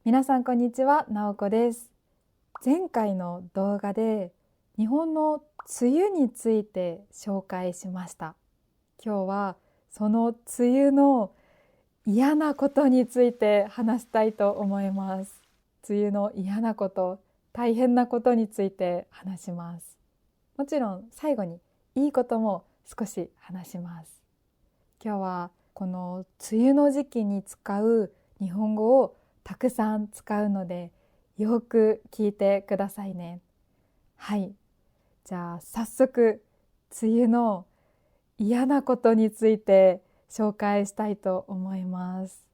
皆さんこんにちは、なおこです。前回の動画で日本の梅雨について紹介しました。今日はその梅雨の嫌なことについて話したいと思います。梅雨の嫌なこと、大変なことについて話します。もちろん最後にいいことも少し話します。今日はこの梅雨の時期に使う日本語をたくさん使うのでよく聞いてくださいね。はい、じゃあ早速梅雨の嫌なことについて紹介したいと思います。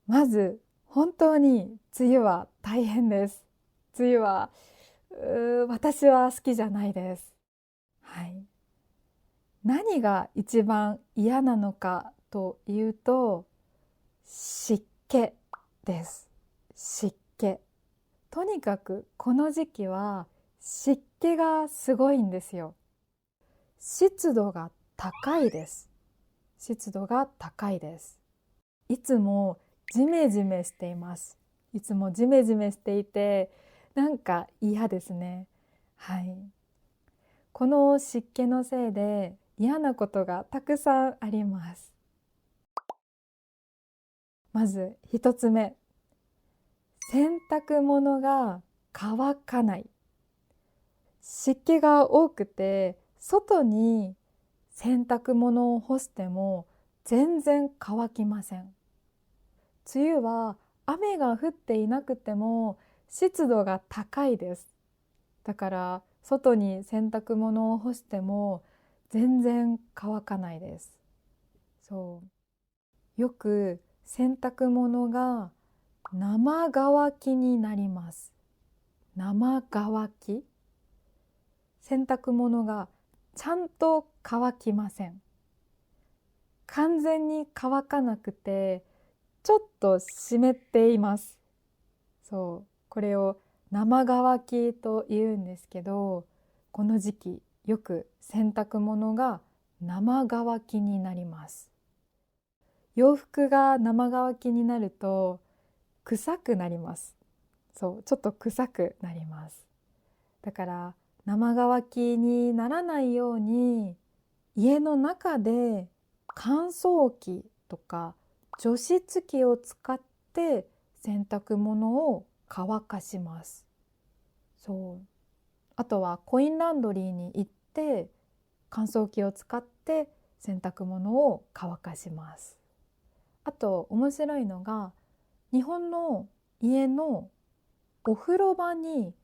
まず本当に梅雨は大変です。梅雨は私は好きじゃないです。はい、何が一番嫌なのかというと湿気です。湿気。とにかくこの時期は湿気がすごいんですよ。湿度が高いです。湿度が高いです。いつもジメジメしています。いつもジメジメしていて、なんか嫌ですね。はい。この湿気のせいで嫌なことがたくさんあります。まず一つ目。洗濯物が乾かない。湿気が多くて外に洗濯物を干しても全然乾きません。梅雨は雨が降っていなくても湿度が高いです。だから外に洗濯物を干しても全然乾かないです。よく洗濯物が生乾きになります。生乾き。洗濯物がちゃんと乾きません。完全に乾かなくてちょっと湿っています。これを生乾きと言うんですけど、この時期よく洗濯物が生乾きになります。洋服が生乾きになると臭くなります。ちょっと臭くなります。だから生乾きにならないように家の中で乾燥機とか除湿機を使って洗濯物を乾かします。あとはコインランドリーに行って乾燥機を使って洗濯物を乾かします。あと面白いのが日本の家のお風呂場に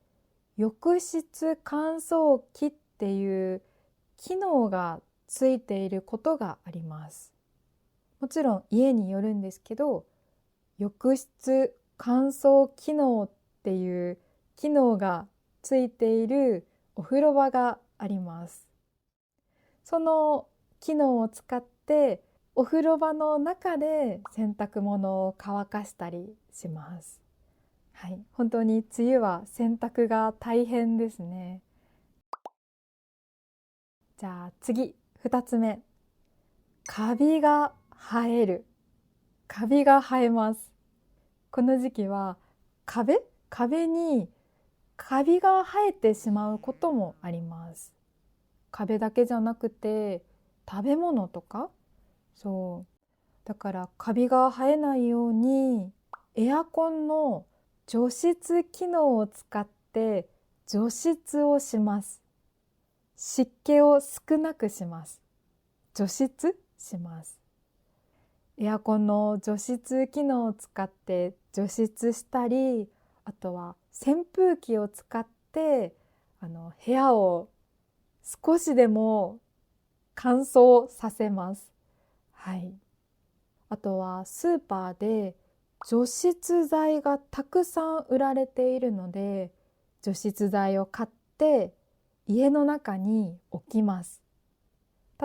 浴室乾燥機っていう機能がついていることがあります。もちろん家によるんですけど、浴室乾燥機能っていう機能がついているお風呂場があります。その機能を使ってお風呂場の中で洗濯物を乾かしたりします。はい、本当に梅雨は洗濯が大変ですね。じゃあ次、2つ目。カビが生える。カビが生えます。この時期は壁にカビが生えてしまうこともあります。壁だけじゃなくて食べ物とか、だからカビが生えないようにエアコンの除湿機能を使って除湿をします。湿気を少なくします。除湿します。エアコンの除湿機能を使って除湿したり、あとは扇風機を使って部屋を少しでも乾燥させます。はい。あとはスーパーで除湿剤がたくさん売られているので、除湿剤を買って家の中に置きます。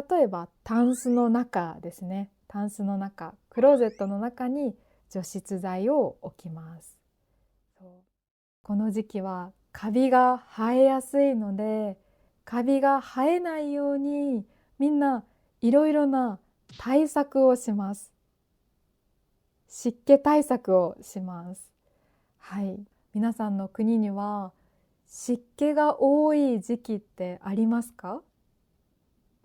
例えばタンスの中ですね。タンスの中、クローゼットの中に除湿剤を置きます。この時期はカビが生えやすいので、カビが生えないようにみんないろいろな対策をします。湿気対策をします。はい、皆さんの国には湿気が多い時期ってありますか？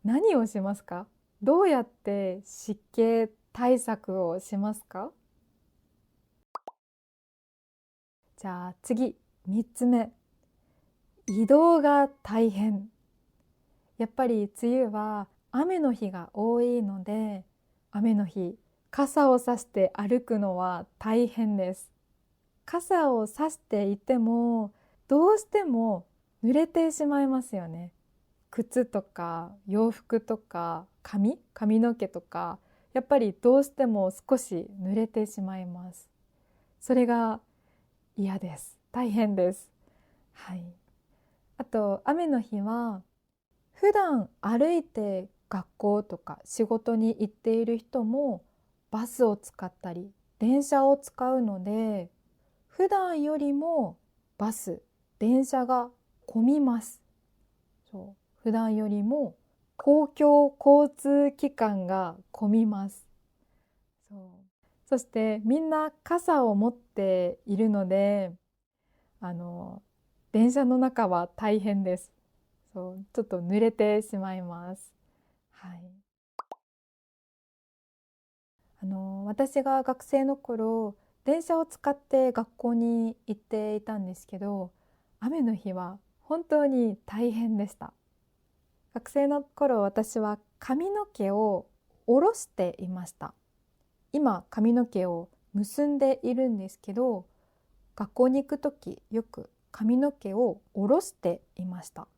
何をしますか？どうやって湿気対策をしますか？じゃあ次、3つ目。移動が大変。やっぱり梅雨は雨の日が多いので、雨の日、傘をさして歩くのは大変です。傘をさしていても、どうしても濡れてしまいますよね。靴とか洋服とか髪の毛とか、やっぱりどうしても少し濡れてしまいます。それが嫌です。大変です。はい。あと雨の日は普段歩いて学校とか仕事に行っている人もバスを使ったり電車を使うので、普段よりもバス、電車が混みます。そう、普段よりも公共交通機関が混みます。そう。そしてみんな傘を持っているので、あの電車の中は大変です。そう、ちょっと濡れてしまいます。はい。私が学生の頃、電車を使って学校に行っていたんですけど、雨の日は本当に大変でした。学生の頃、私は髪の毛を下ろしていました。今髪の毛を結んでいるんですけど、学校に行くときよく髪の毛を下ろしていました。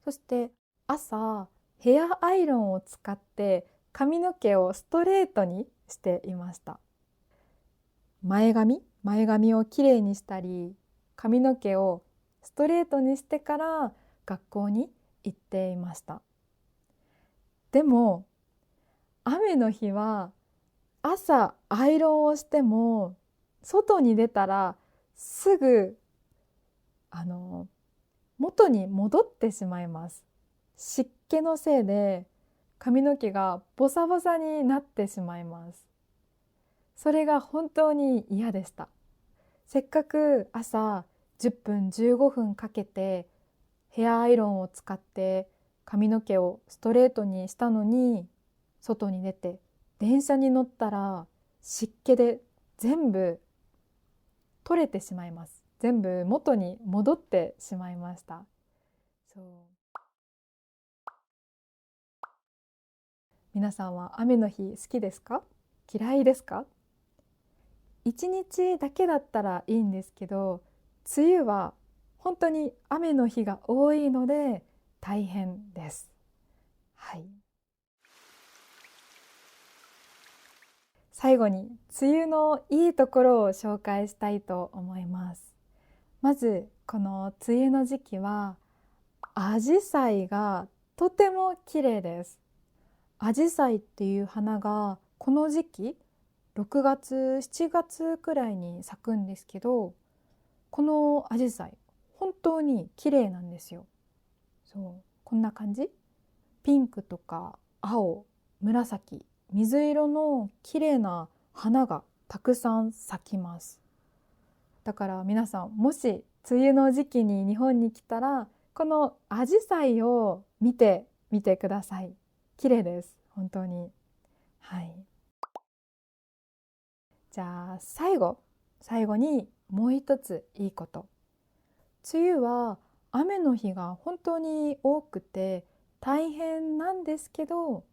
そして朝ヘアアイロンを使って髪の毛をストレートにしていました。前髪をきれいにしたり、髪の毛をストレートにしてから学校に行っていました。でも雨の日は朝アイロンをしても外に出たらすぐ元に戻ってしまいます。湿気のせいで髪の毛がボサボサになってしまいます。それが本当に嫌でした。せっかく朝10分15分かけてヘアアイロンを使って髪の毛をストレートにしたのに、外に出て電車に乗ったら湿気で全部取れてしまいます。全部元に戻ってしまいました。そう。皆さんは雨の日好きですか？嫌いですか？一日だけだったらいいんですけど、梅雨は本当に雨の日が多いので大変です。はい。最後に梅雨のいいところを紹介したいと思います。まずこの梅雨の時期はアジサイがとても綺麗です。アジサイっていう花がこの時期6月7月くらいに咲くんですけど、このアジサイ本当に綺麗なんですよ。そう、こんな感じ。ピンクとか青、紫、水色の綺麗な花がたくさん咲きます。だから皆さん、もし梅雨の時期に日本に来たらこのアジサイを見てみてください。綺麗です、本当に。はい。じゃあ最後にもう一ついいこと。梅雨は雨の日が本当に多くて大変なんですけど、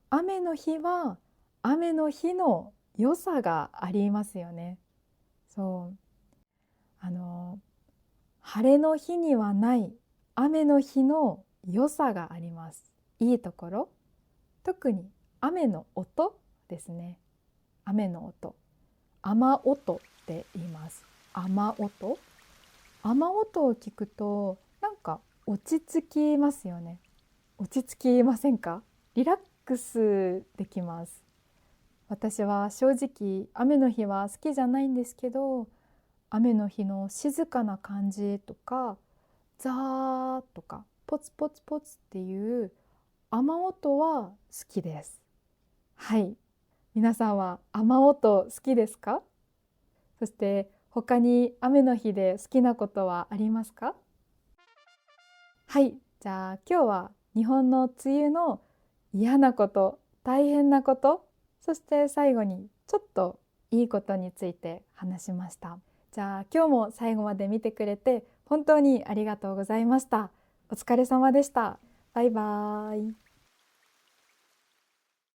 雨の日は雨の日の良さがありますよね。そう、晴れの日にはない雨の日の良さがあります。いいところ、特に雨の音ですね。雨の音、雨音って言います。雨音。雨音を聞くとなんか落ち着きますよね。落ち着きませんか？リラックスできます。私は正直雨の日は好きじゃないんですけど、雨の日の静かな感じとか、ザーとかポツポツポツっていう雨音は好きです。はい。皆さんは雨音好きですか？そして他に雨の日で好きなことはありますか？はい、じゃあ今日は日本の梅雨の嫌なこと、大変なこと、そして最後にちょっといいことについて話しました。じゃあ今日も最後まで見てくれて本当にありがとうございました。お疲れ様でした。バイバーイ。